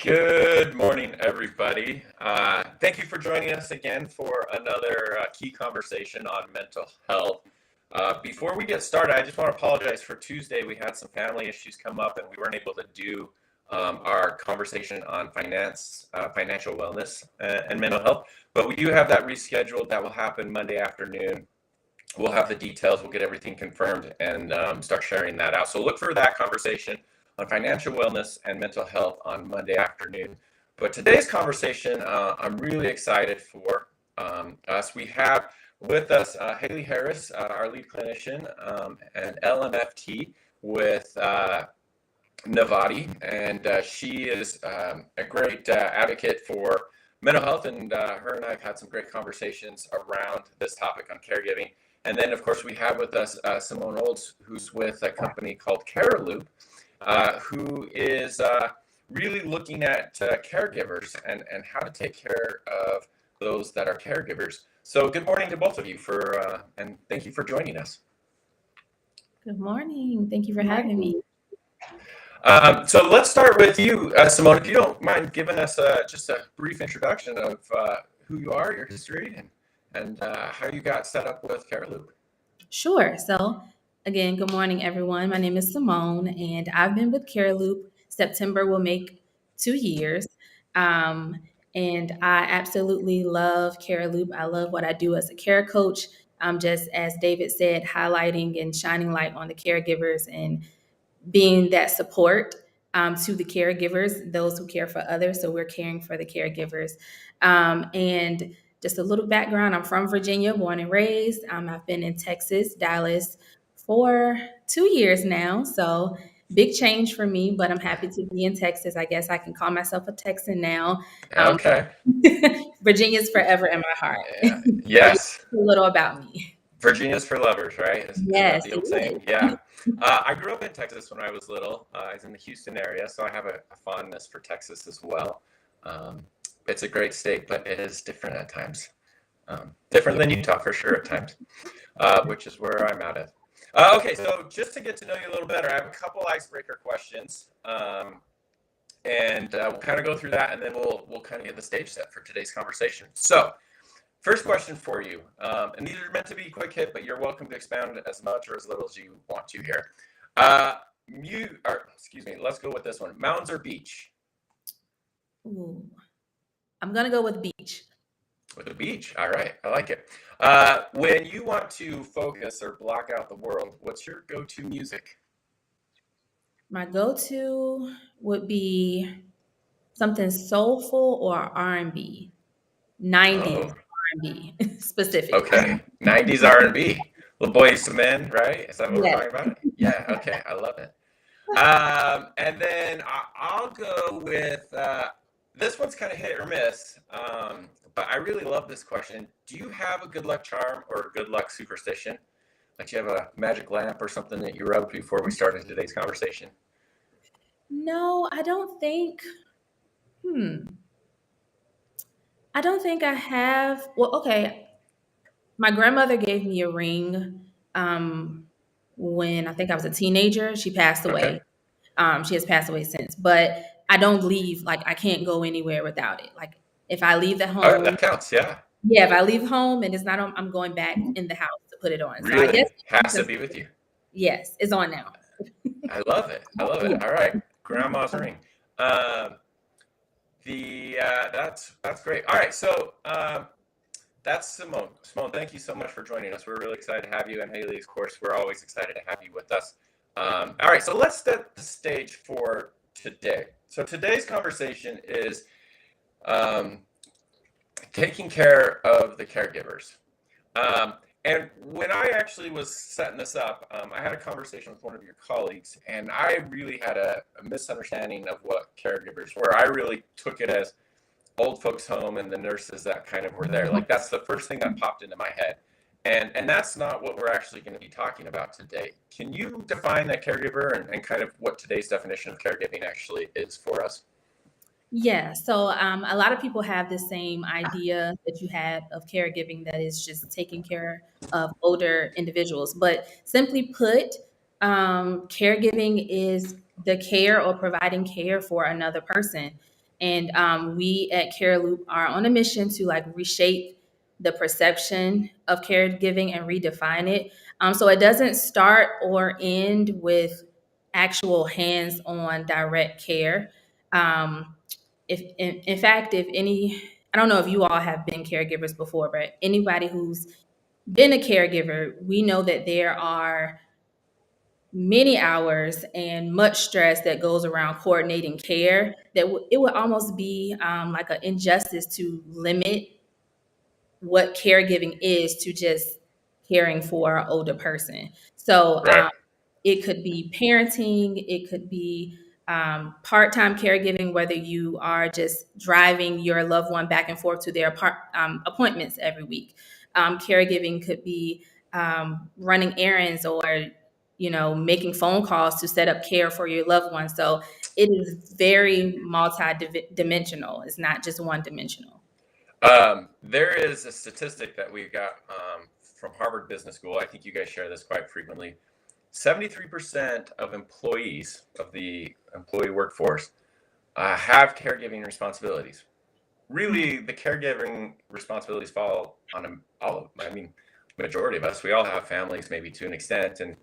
Good morning, everybody. Thank you for joining us again for another key conversation on mental health. Before we get started, I just want to apologize for Tuesday. We had some family issues come up and we weren't able to do our conversation on financial wellness and mental health. But we do have that rescheduled. That will happen Monday afternoon. We'll have the details. We'll get everything confirmed and start sharing that out. So look for that conversation on financial wellness and mental health on Monday afternoon. But today's conversation, I'm really excited for us. We have with us Haeli Harris, our lead clinician, and LMFT with Nivati, and she is a great advocate for mental health, and her and I have had some great conversations around this topic on caregiving. And then, of course, we have with us Simone Olds, who's with a company called Cariloop, who is really looking at caregivers and how to take care of those that are caregivers. So good morning to both of you and thank you for joining us. Good morning. Thank you for having me. So let's start with you, Simone, if you don't mind giving us just a brief introduction of who you are, your history, and how you got set up with Cariloop. Sure. So again, good morning, everyone. My name is Simone, and I've been with Cariloop. September will make 2 years. And I absolutely love Cariloop. I love what I do as a care coach. Just as David said, highlighting and shining light on the caregivers and being that support to the caregivers, those who care for others. So we're caring for the caregivers. And just a little background, I'm from Virginia, born and raised. I've been in Texas, Dallas for 2 years now. So big change for me, but I'm happy to be in Texas. I guess I can call myself a Texan now. Okay. Virginia's forever in my heart. Yes. A little about me. Virginia's for lovers, right? Yes. The old saying. Yeah. I grew up in Texas when I was little. I was in the Houston area, so I have a fondness for Texas as well. It's a great state, but it is different at times. Different than Utah for sure at times, which is where I'm at. Okay, so just to get to know you a little better, I have a couple icebreaker questions, and we'll kind of go through that, and then we'll kind of get the stage set for today's conversation. So, first question for you, and these are meant to be quick hit, but you're welcome to expound as much or as little as you want to here. Let's go with this one. Mountains or beach? Ooh. I'm going to go with beach. With the beach. All right. I like it. When you want to focus or block out the world, what's your go-to music? My go-to would be something soulful or R&B. 90s R&B specifically. Okay. 90s R&B. Little Boys to Men, right? Is that what we're talking about? Yeah. Okay. I love it. And then I'll go with this one's kind of hit or miss, but I really love this question. Do you have a good luck charm or a good luck superstition? Like you have a magic lamp or something that you rubbed before we started today's conversation? No, I don't think. I don't think I have. Well, okay. My grandmother gave me a ring when I think I was a teenager. She passed away. Okay. She has passed away since, but I don't leave. Like I can't go anywhere without it. Like if I leave the home, All right, that counts. Yeah. Yeah, if I leave home and it's not on, I'm going back in the house to put it on. Really? So I guess has to be with you. Yes, it's on now. I love it. I love it. All right, grandma's ring. That's great. All right, so that's Simone. Simone, thank you so much for joining us. We're really excited to have you, and Haeli, of course, we're always excited to have you with us. All right, so let's set the stage for today. So today's conversation is taking care of the caregivers. And when I actually was setting this up, I had a conversation with one of your colleagues, and I really had a misunderstanding of what caregivers were. I really took it as old folks home and the nurses that kind of were there. Like that's the first thing that popped into my head. And that's not what we're actually going to be talking about today. Can you define that caregiver and kind of what today's definition of caregiving actually is for us? Yeah, so a lot of people have the same idea that you had of caregiving, that is just taking care of older individuals. But simply put, caregiving is the care or providing care for another person. And we at Cariloop are on a mission to like reshape the perception of caregiving and redefine it. So it doesn't start or end with actual hands-on direct care. If in fact, if any, I don't know if you all have been caregivers before, but anybody who's been a caregiver, we know that there are many hours and much stress that goes around coordinating care that it would almost be like an injustice to limit what caregiving is to just caring for an older person. So Right. it could be parenting, it could be part-time caregiving, whether you are just driving your loved one back and forth to their appointments every week. Caregiving could be running errands or making phone calls to set up care for your loved one. So it is very multi-dimensional. It's not just one-dimensional. There is a statistic that we got from Harvard Business School. I think you guys share this quite frequently. 73% of employees of the employee workforce have caregiving responsibilities. Really, the caregiving responsibilities fall on all of, I mean, majority of us. We all have families, maybe to an extent, and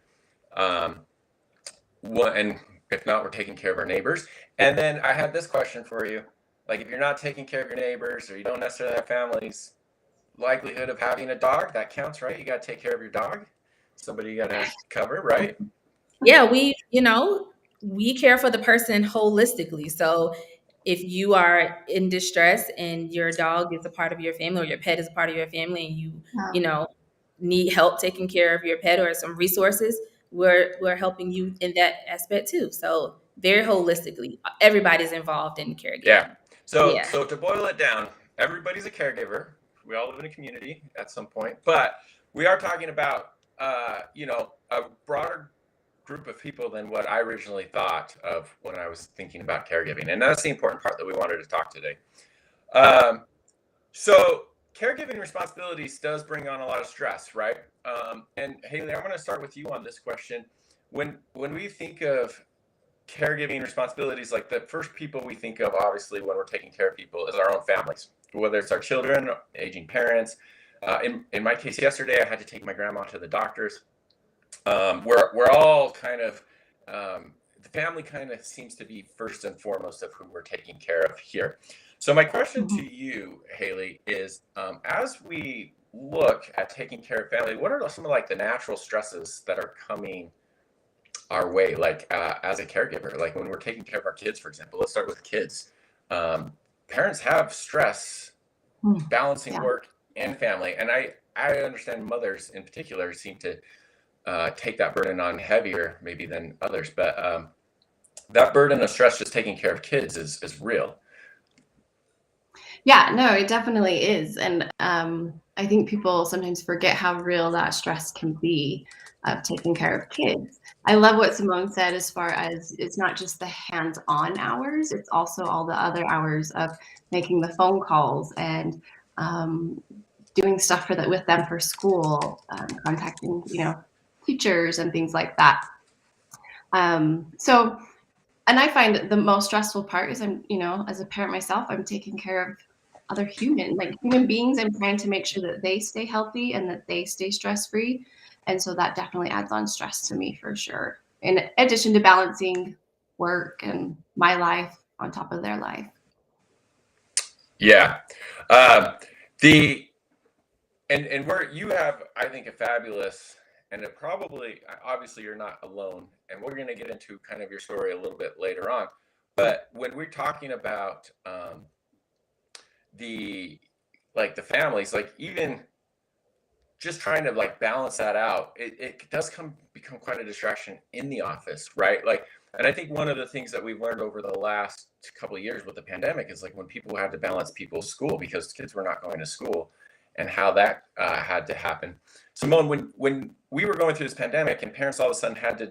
if not, we're taking care of our neighbors. And then I had this question for you. Like, if you're not taking care of your neighbors or you don't necessarily have families, likelihood of having a dog, that counts, right? You got to take care of your dog. Somebody you got to cover, right? Yeah, we care for the person holistically. So if you are in distress and your dog is a part of your family or your pet is a part of your family and you need help taking care of your pet or some resources, we're helping you in that aspect too. So very holistically, everybody's involved in caregiving. Yeah. So Yeah. to boil it down, everybody's a caregiver. We all live in a community at some point, but we are talking about a broader group of people than what I originally thought of when I was thinking about caregiving, and that's the important part that we wanted to talk today. So caregiving responsibilities does bring on a lot of stress, right? And Haeli, I'm going to start with you on this question. When we think of caregiving responsibilities, like the first people we think of, obviously, when we're taking care of people is our own families, whether it's our children, aging parents. In my case, yesterday, I had to take my grandma to the doctor's. We're all kind of, the family kind of seems to be first and foremost of who we're taking care of here. So my question to you, Haeli, is as we look at taking care of family, what are some of like the natural stresses that are coming our way, like as a caregiver, like when we're taking care of our kids, for example? Let's start with kids. Parents have stress balancing work and family, and I understand mothers in particular seem to take that burden on heavier maybe than others, but that burden of stress just taking care of kids is real. Yeah, no, it definitely is. And I think people sometimes forget how real that stress can be of taking care of kids. I love what Simone said as far as it's not just the hands-on hours, it's also all the other hours of making the phone calls and doing stuff with them for school, contacting, teachers and things like that. And I find the most stressful part is I'm, as a parent myself, I'm taking care of other human beings. I'm trying to make sure that they stay healthy and that they stay stress-free. And so that definitely adds on stress to me for sure. In addition to balancing work and my life on top of their life. Yeah. And where you have, I think, a fabulous, and it probably, obviously you're not alone, and we're going to get into kind of your story a little bit later on. But when we're talking about the families, like even just trying to like balance that out, it does become quite a distraction in the office, right? Like, and I think one of the things that we've learned over the last couple of years with the pandemic is like when people had to balance people's school because kids were not going to school, and how that had to happen. Simone, when we were going through this pandemic and parents all of a sudden had to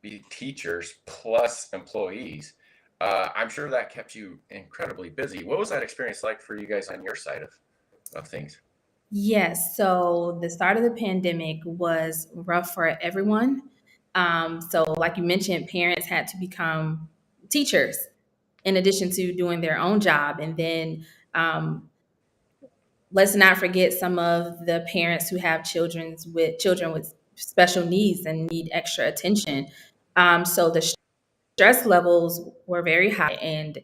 be teachers plus employees, I'm sure that kept you incredibly busy. What was that experience like for you guys on your side of things? Yes. So the start of the pandemic was rough for everyone. So like you mentioned, parents had to become teachers in addition to doing their own job. And then let's not forget some of the parents who have children with special needs and need extra attention. So the stress levels were very high, and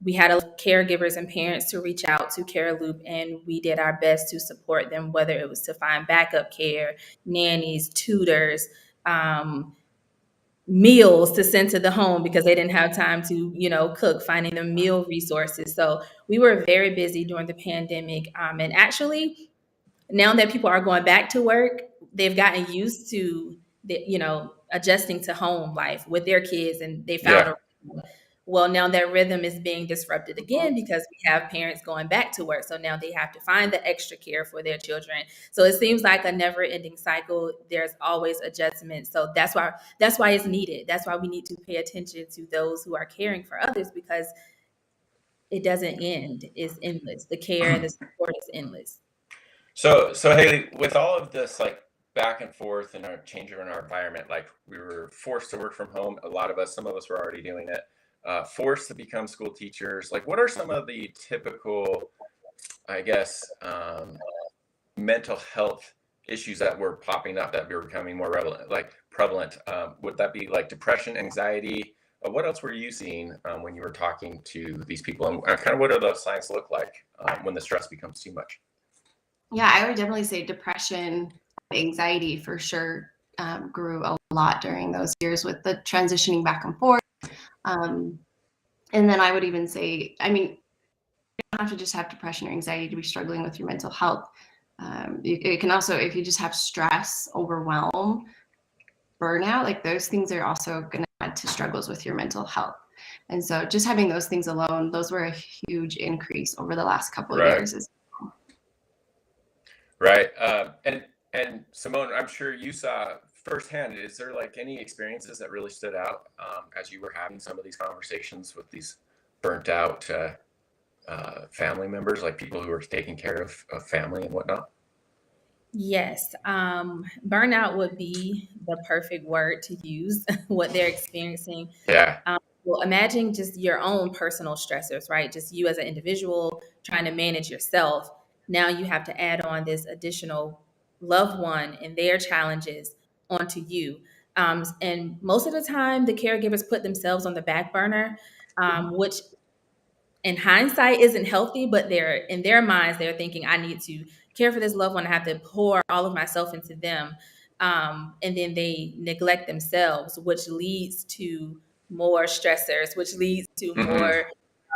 we had caregivers and parents to reach out to Cariloop, and we did our best to support them, whether it was to find backup care, nannies, tutors, meals to send to the home because they didn't have time to, cook, finding the meal resources. So we were very busy during the pandemic. And actually, now that people are going back to work, they've gotten used to adjusting to home life with their kids, and they found Yeah. a well, now that rhythm is being disrupted again because we have parents going back to work. So now they have to find the extra care for their children. So it seems like a never-ending cycle. There's always adjustments. So that's why it's needed. That's why we need to pay attention to those who are caring for others, because it doesn't end. It's endless. The care and the support is endless. So Haeli, with all of this like back and forth and our change in our environment, like we were forced to work from home. Some of us were already doing it. Forced to become school teachers. Like, what are some of the typical, I guess, mental health issues that were popping up that were becoming more prevalent? Would that be like depression, anxiety? What else were you seeing when you were talking to these people, and kind of what do those signs look like when the stress becomes too much? Yeah, I would definitely say depression, anxiety for sure grew a lot during those years with the transitioning back and forth. And then I would even say, I mean, you don't have to just have depression or anxiety to be struggling with your mental health. It can also, if you just have stress, overwhelm, burnout, like those things are also going to add to struggles with your mental health. And so just having those things alone, those were a huge increase over the last couple of years. Right. And Simone, I'm sure you saw firsthand, is there like any experiences that really stood out as you were having some of these conversations with these burnt out family members, like people who are taking care of family and whatnot? Yes. Burnout would be the perfect word to use, what they're experiencing. Yeah. Well, imagine just your own personal stressors, right? Just you as an individual trying to manage yourself. Now you have to add on this additional loved one and their challenges onto you. And most of the time, the caregivers put themselves on the back burner, which in hindsight isn't healthy, but they're in their minds, they're thinking, I need to care for this loved one. I have to pour all of myself into them. And then they neglect themselves, which leads to more stressors, which leads to more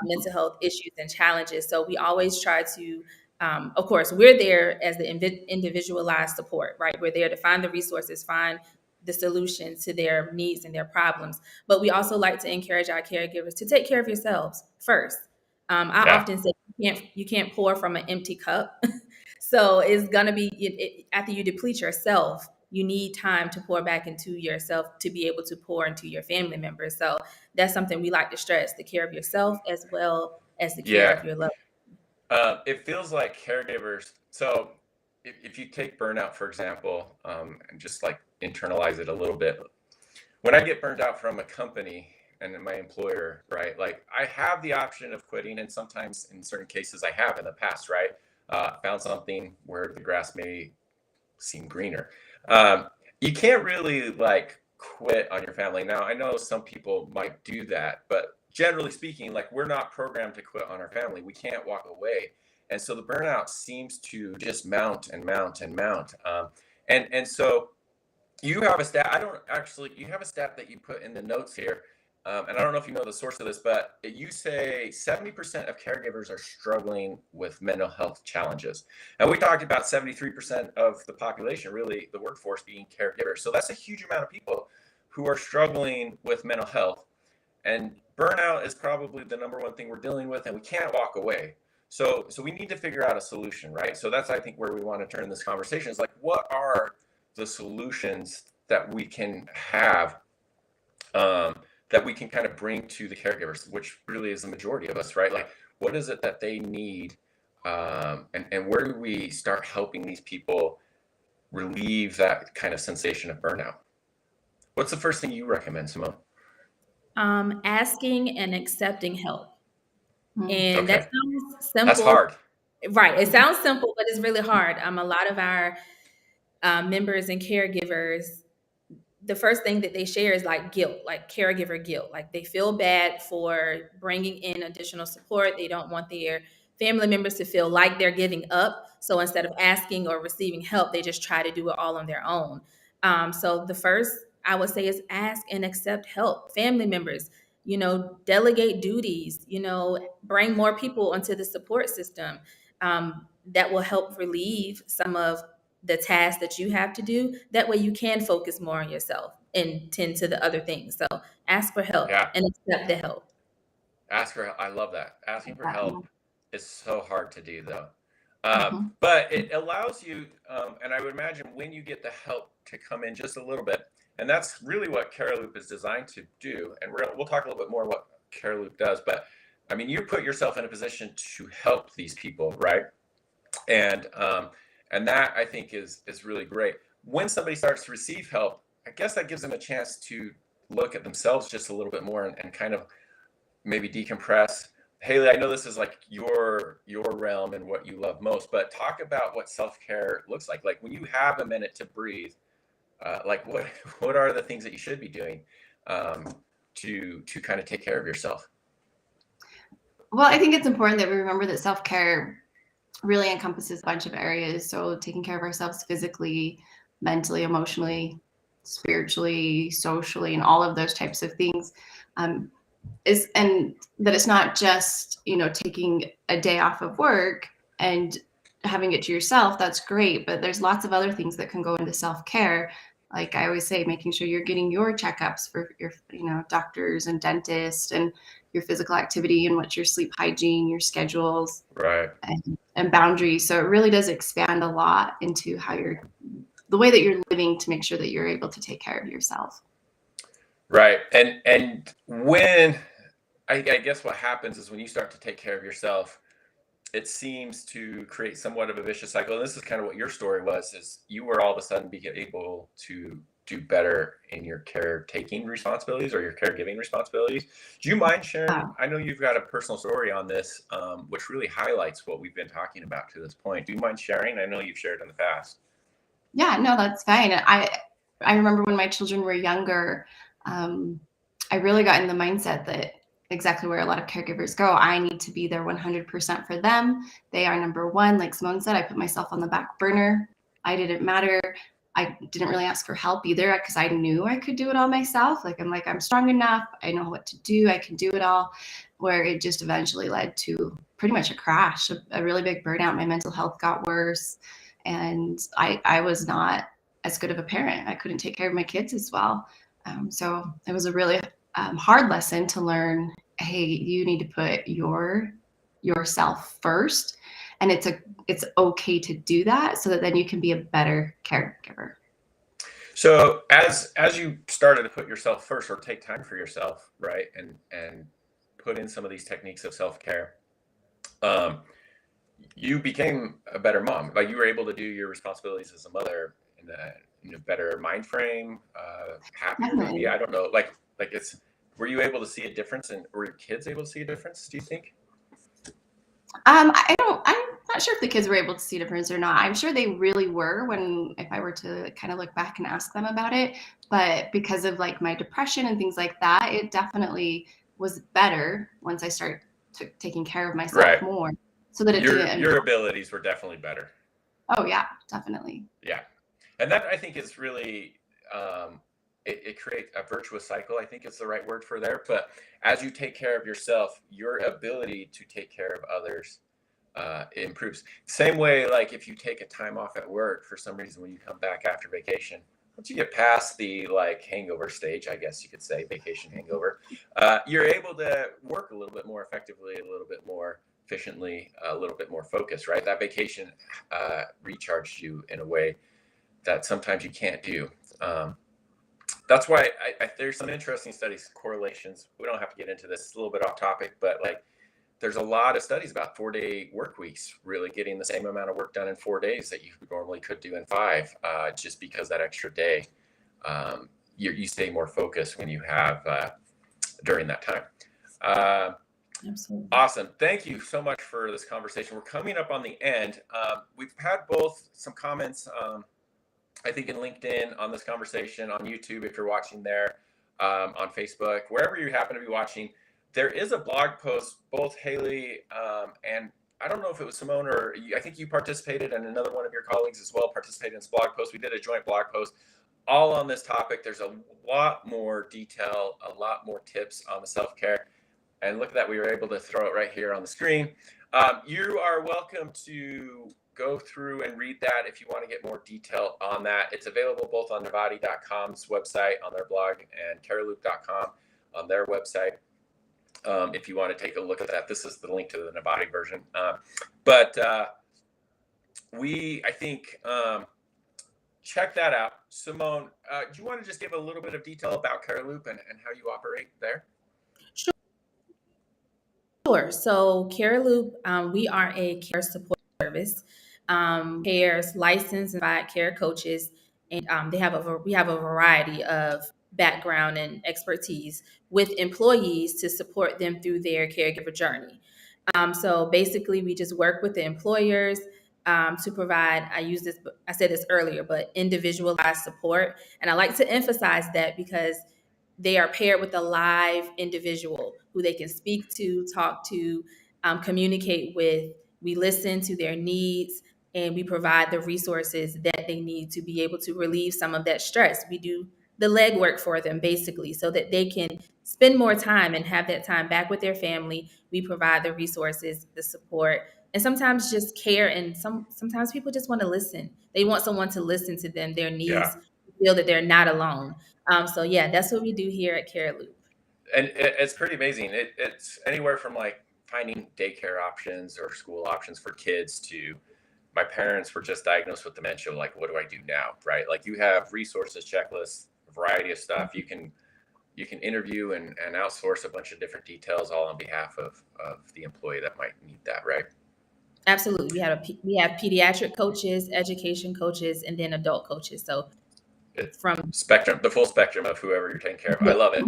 mental health issues and challenges. So we always try to, of course, we're there as the individualized support, right? We're there to find the resources, find the solution to their needs and their problems. But we also like to encourage our caregivers to take care of yourselves first. I often say you can't pour from an empty cup. So it's gonna be after you deplete yourself, you need time to pour back into yourself to be able to pour into your family members. So that's something we like to stress: the care of yourself as well as the care of your loved. It feels like caregivers. So if you take burnout, for example, and just like internalize it a little bit, when I get burned out from a company and my employer, right? Like I have the option of quitting, and sometimes in certain cases I have in the past, right? Found something where the grass may seem greener. You can't really like quit on your family. Now, I know some people might do that, but generally speaking, like we're not programmed to quit on our family. We can't walk away. And so the burnout seems to just mount and mount and mount. And so you have a stat. You have a stat that you put in the notes here. And I don't know if you know the source of this, but you say 70% of caregivers are struggling with mental health challenges. And we talked about 73% of the population, really the workforce, being caregivers. So that's a huge amount of people who are struggling with mental health. And burnout is probably the number one thing we're dealing with, and we can't walk away. So we need to figure out a solution, right? So that's, I think, where we want to turn this conversation is like, what are the solutions that we can have that we can kind of bring to the caregivers, which really is the majority of us, right? Like, what is it that they need? And where do we start helping these people relieve that kind of sensation of burnout? What's the first thing you recommend, Simone? Asking and accepting help. And that Okay. sounds That's simple. hard. Right. It sounds simple, but it's really hard. A lot of our members and caregivers, the first thing that they share is like guilt, like caregiver guilt. Like they feel bad for bringing in additional support. They don't want their family members to feel like they're giving up. So instead of asking or receiving help, they just try to do it all on their own. So the first I would say is ask and accept help. Family members, delegate duties, bring more people onto the support system. That will help relieve some of the tasks that you have to do. That way you can focus more on yourself and tend to the other things. So ask for help Yeah. and accept the help. Ask for help. I love that. Asking for help is so hard to do, though. But it allows you, and I would imagine when you get the help to come in just a little bit, and that's really what Cariloop is designed to do. And we'll talk a little bit more what Cariloop does. But I mean, you put yourself in a position to help these people, right? And that I think is really great. When somebody starts to receive help, I guess that gives them a chance to look at themselves just a little bit more and kind of maybe decompress. Haeli, I know this is like your realm and what you love most, but talk about what self-care looks like. Like when you have a minute to breathe, like what are the things that you should be doing to kind of take care of yourself? Well, I think it's important that we remember that self-care really encompasses a bunch of areas. So taking care of ourselves physically, mentally, emotionally, spiritually, socially, and all of those types of things. And that it's not just, taking a day off of work and having it to yourself. That's great, but there's lots of other things that can go into self-care. Like I always say, making sure you're getting your checkups for your, doctors and dentists, and your physical activity, and what's your sleep hygiene, your schedules, Right. and boundaries. So it really does expand a lot into the way that you're living, to make sure that you're able to take care of yourself. Right. And when I guess what happens is when you start to take care of yourself, it seems to create somewhat of a vicious cycle. And this is kind of what your story was, is you were all of a sudden able to do better in your caretaking responsibilities or your caregiving responsibilities. Do you mind sharing? I know you've got a personal story on this, which really highlights what we've been talking about to this point. Do you mind sharing? I know you've shared in the past. Yeah, no, that's fine. I remember when my children were younger, I really got in the mindset that exactly where a lot of caregivers go, I need to be there 100% for them. They are number one. Like Simone said, I put myself on the back burner. I didn't matter. I didn't really ask for help either, because I knew I could do it all myself. I'm strong enough. I know what to do. I can do it all. Where it just eventually led to pretty much a crash, a really big burnout. My mental health got worse, and I was not as good of a parent. I couldn't take care of my kids as well. So it was a really hard lesson to learn. Hey, you need to put yourself first, and it's okay to do that, so that then you can be a better caregiver. So as you started to put yourself first, or take time for yourself, right, and put in some of these techniques of self-care, you became a better mom. Like you were able to do your responsibilities as a mother in a better mind frame, happier maybe. I don't know. Like were you able to see a difference, and were your kids able to see a difference, do you think? I'm not sure if the kids were able to see a difference or not. I'm sure they really were, if I were to kind of look back and ask them about it. But because of like my depression and things like that, it definitely was better once I started taking care of myself more. So that your abilities were definitely better. Oh yeah, definitely. Yeah. And that I think is really, it creates a virtuous cycle, I think is the right word for there. But as you take care of yourself, your ability to take care of others improves. Same way, like if you take a time off at work for some reason, when you come back after vacation, once you get past the like hangover stage, I guess you could say vacation hangover, you're able to work a little bit more effectively, a little bit more efficiently, a little bit more focused, right? That vacation recharged you in a way that sometimes you can't do. That's why there's some interesting studies, correlations. We don't have to get into this. It's a little bit off topic, but like there's a lot of studies about 4-day work weeks, really getting the same amount of work done in 4 days that you normally could do in 5, just because that extra day, you stay more focused when you have during that time. Absolutely. Awesome. Thank you so much for this conversation. We're coming up on the end. We've had both some comments, I think in LinkedIn on this conversation, on YouTube, if you're watching there, on Facebook, wherever you happen to be watching. There is a blog post, both Haeli and I don't know if it was Simone or I think you participated, and another one of your colleagues as well participated in this blog post. We did a joint blog post all on this topic. There's a lot more detail, a lot more tips on the self-care. And look at that, we were able to throw it right here on the screen. You are welcome to go through and read that if you want to get more detail on that. It's available both on Nivati.com's website on their blog and Cariloop.com on their website. If you want to take a look at that, this is the link to the Nivati version. I think, check that out. Simone, do you want to just give a little bit of detail about Cariloop and how you operate there? Sure. So Cariloop, we are a care support service. Care's licensed and certified care coaches, and we have a variety of background and expertise with employees to support them through their caregiver journey. So basically, we just work with the employers to provide. I said this earlier, but individualized support, and I like to emphasize that because they are paired with a live individual who they can speak to, talk to, communicate with. We listen to their needs and we provide the resources that they need to be able to relieve some of that stress. We do the legwork for them basically so that they can spend more time and have that time back with their family. We provide the resources, the support, and sometimes just care. And sometimes people just want to listen. They want someone to listen to them, their needs, feel that they're not alone. So yeah, that's what we do here at Cariloop. And it's pretty amazing. It's anywhere from like finding daycare options or school options for kids to my parents were just diagnosed with dementia. Like, what do I do now? Right? Like, you have resources, checklists, a variety of stuff. You can interview and outsource a bunch of different details, all on behalf of the employee that might need that. Right? Absolutely. We have pediatric coaches, education coaches, and then adult coaches. So from spectrum, the full spectrum of whoever you're taking care of. I love it.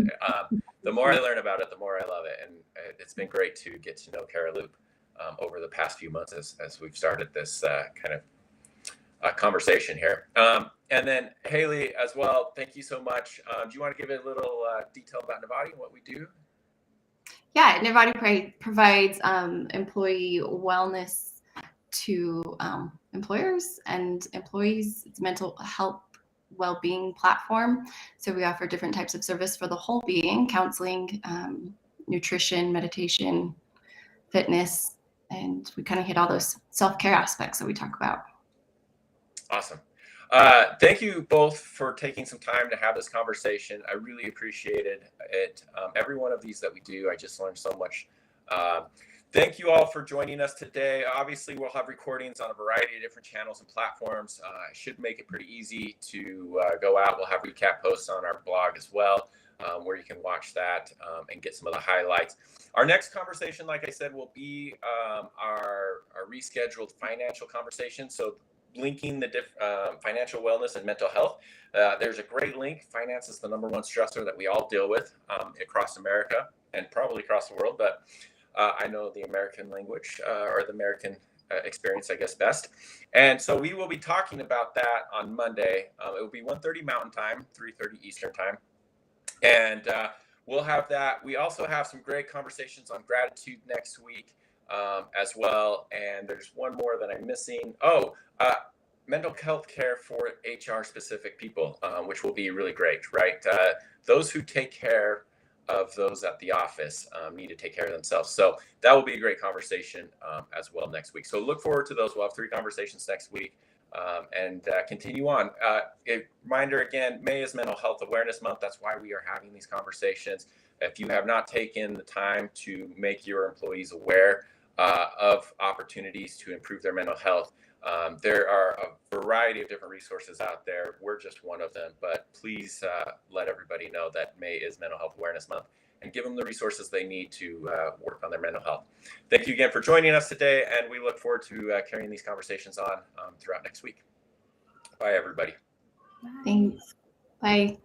The more I learn about it, the more I love it. And it's been great to get to know Cariloop over the past few months as we've started this kind of conversation here. And then Haeli as well, thank you so much. Do you want to give it a little detail about Nivati and what we do? Yeah, Nivati provides employee wellness to employers and employees. It's mental health well-being platform. So we offer different types of service for the whole being: counseling, nutrition, meditation, fitness, and we kind of hit all those self-care aspects that we talk about. Awesome. Thank you both for taking some time to have this conversation. I really appreciated it. Every one of these that we do, I just learned so much. Thank you all for joining us today. Obviously, we'll have recordings on a variety of different channels and platforms. I should make it pretty easy to go out. We'll have recap posts on our blog as well, where you can watch that and get some of the highlights. Our next conversation, like I said, will be our rescheduled financial conversation. So linking the financial wellness and mental health. There's a great link. Finance is the #1 stressor that we all deal with across America and probably across the world, but I know the American language or the American experience, I guess, best. And so we will be talking about that on Monday. It will be 1:30 Mountain Time, 3:30 Eastern Time. And we'll have that. We also have some great conversations on gratitude next week as well. And there's one more that I'm missing. Mental health care for HR specific people, which will be really great, right? Those who take care of those at the office need to take care of themselves. So that will be a great conversation as well next week. So look forward to those. We'll have 3 conversations next week and continue on. A reminder again, May is Mental Health Awareness Month. That's why we are having these conversations. If you have not taken the time to make your employees aware of opportunities to improve their mental health, there are a variety of different resources out there. We're just one of them, but please let everybody know that May is Mental Health Awareness Month and give them the resources they need to work on their mental health. Thank you again for joining us today, and we look forward to carrying these conversations on throughout next week. Bye, everybody. Thanks. Bye.